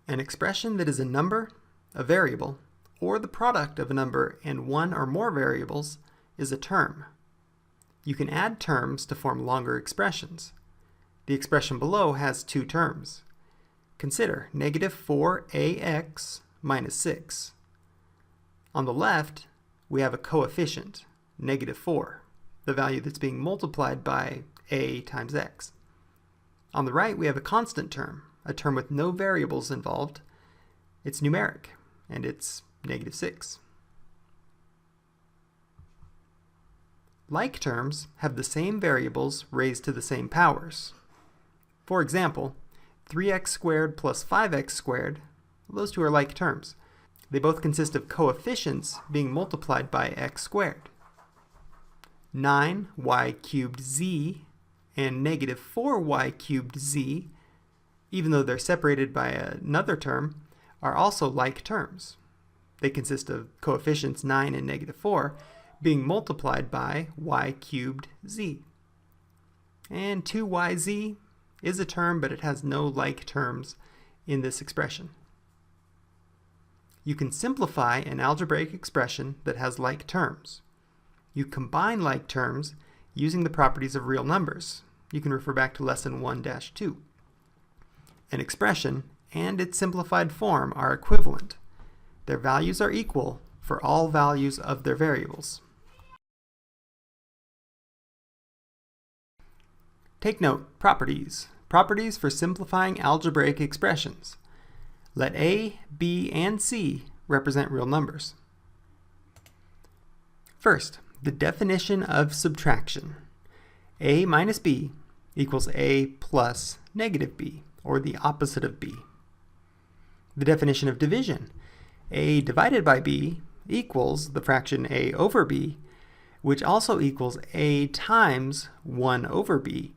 An expression that is a number, a variable, or the product of a number and one or more variables is a term. You can add terms to form longer expressions. The expression below has two terms. Consider negative 4ax minus 6. On the left, we have a coefficient, negative 4, the value that's being multiplied by a times x. On the right, we have a constant term, a term with no variables involved. It's numeric, and it's negative 6. Like terms have the same variables raised to the same powers. For example, 3x squared plus 5x squared, those two are like terms. They both consist of coefficients being multiplied by x squared. 9y cubed z and negative 4y cubed z, even though they're separated by another term, are also like terms. They consist of coefficients 9 and negative 4 being multiplied by y cubed z. And 2yz is a term, but it has no like terms in this expression. You can simplify an algebraic expression that has like terms. You combine like terms using the properties of real numbers. You can refer back to lesson 1-2. An expression and its simplified form are equivalent. Their values are equal for all values of their variables. Take note, properties. Properties for simplifying algebraic expressions. Let a, b, and c represent real numbers. First, the definition of subtraction. A minus b equals a plus negative b, or the opposite of b. The definition of division. A divided by b equals the fraction a over b, which also equals a times 1 over b,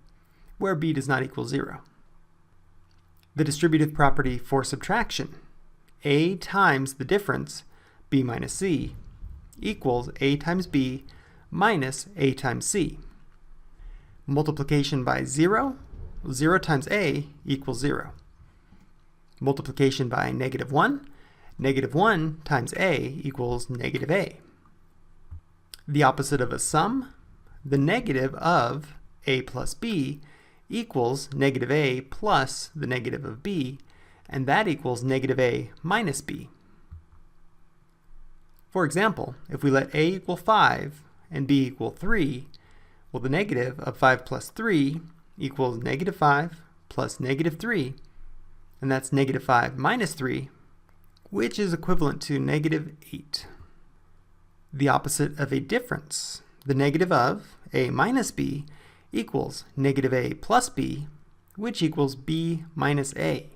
where b does not equal 0. The distributive property for subtraction. A times the difference, b minus c, equals a times b minus a times c. Multiplication by 0, 0 times a equals 0. Multiplication by negative 1 times a equals negative a. The opposite of a sum, the negative of a plus b equals negative a plus the negative of b, and that equals negative a minus b. For example, if we let a equal 5 and b equal 3, well, the negative of 5 plus 3 equals negative 5 plus negative 3, and that's negative 5 minus 3, which is equivalent to negative 8. The opposite of a difference, the negative of a minus b equals negative a plus b, which equals b minus a.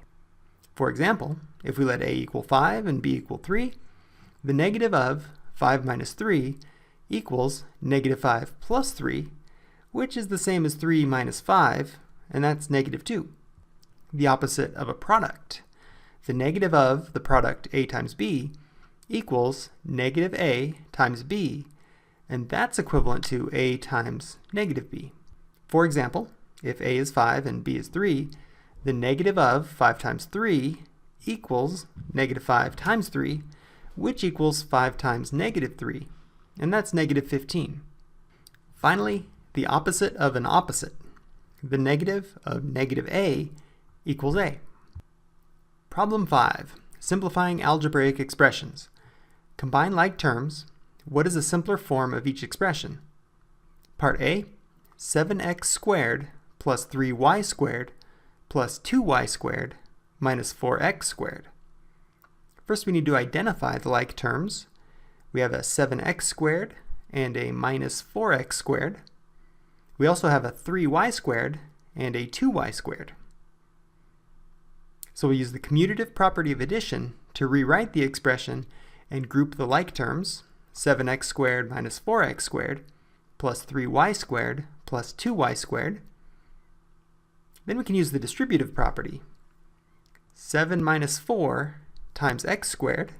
For example, if we let a equal 5 and b equal 3, the negative of 5 minus 3 equals negative 5 plus 3, which is the same as 3 minus 5, and that's negative 2. The opposite of a product. The negative of the product a times b equals negative a times b, and that's equivalent to a times negative b. For example, if a is 5 and b is 3, the negative of 5 times 3 equals negative 5 times 3, which equals 5 times negative 3, and that's negative 15. Finally, the opposite of an opposite. The negative of negative a equals a. Problem 5. Simplifying algebraic expressions. Combine like terms. What is a simpler form of each expression? Part A, 7x squared plus 3y squared plus 2y squared minus 4x squared. First, we need to identify the like terms. We have a 7x squared and a minus 4x squared. We also have a 3y squared and a 2y squared. So we use the commutative property of addition to rewrite the expression and group the like terms, 7x squared minus 4x squared plus 3y squared plus 2y squared. Then we can use the distributive property. 7 minus 4 times x squared.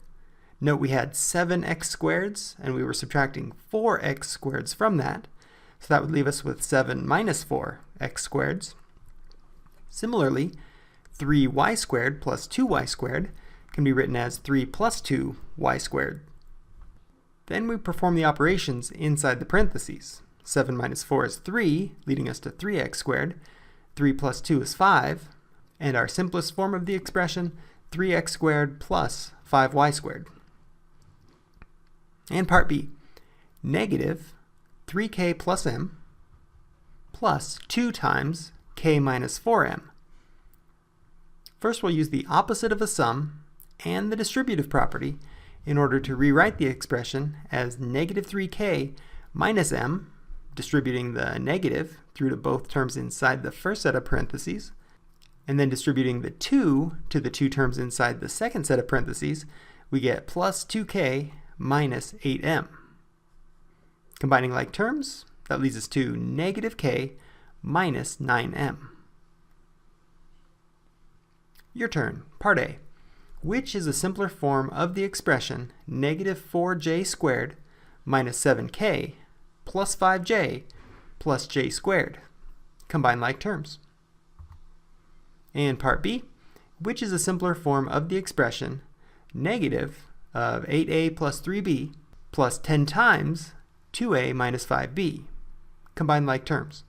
Note we had 7x squareds and we were subtracting 4x squareds from that. So that would leave us with 7 minus 4x squareds. Similarly, 3y squared plus 2y squared can be written as 3 plus 2y squared. Then we perform the operations inside the parentheses. 7 minus 4 is 3, leading us to 3x squared. 3 plus 2 is 5, and our simplest form of the expression, 3x squared plus 5y squared. And part B, negative 3k plus m plus 2 times k minus 4m. First we'll use the opposite of a sum and the distributive property in order to rewrite the expression as negative 3k minus m, distributing the negative through to both terms inside the first set of parentheses, and then distributing the 2 to the two terms inside the second set of parentheses, we get plus 2k minus 8m. Combining like terms, that leads us to negative k minus 9m. Your turn. Part A. Which is a simpler form of the expression negative 4j squared minus 7k plus 5j plus j squared? Combine like terms. And part B. Which is a simpler form of the expression negative of 8a plus 3b plus 10 times 2a minus 5b? Combine like terms.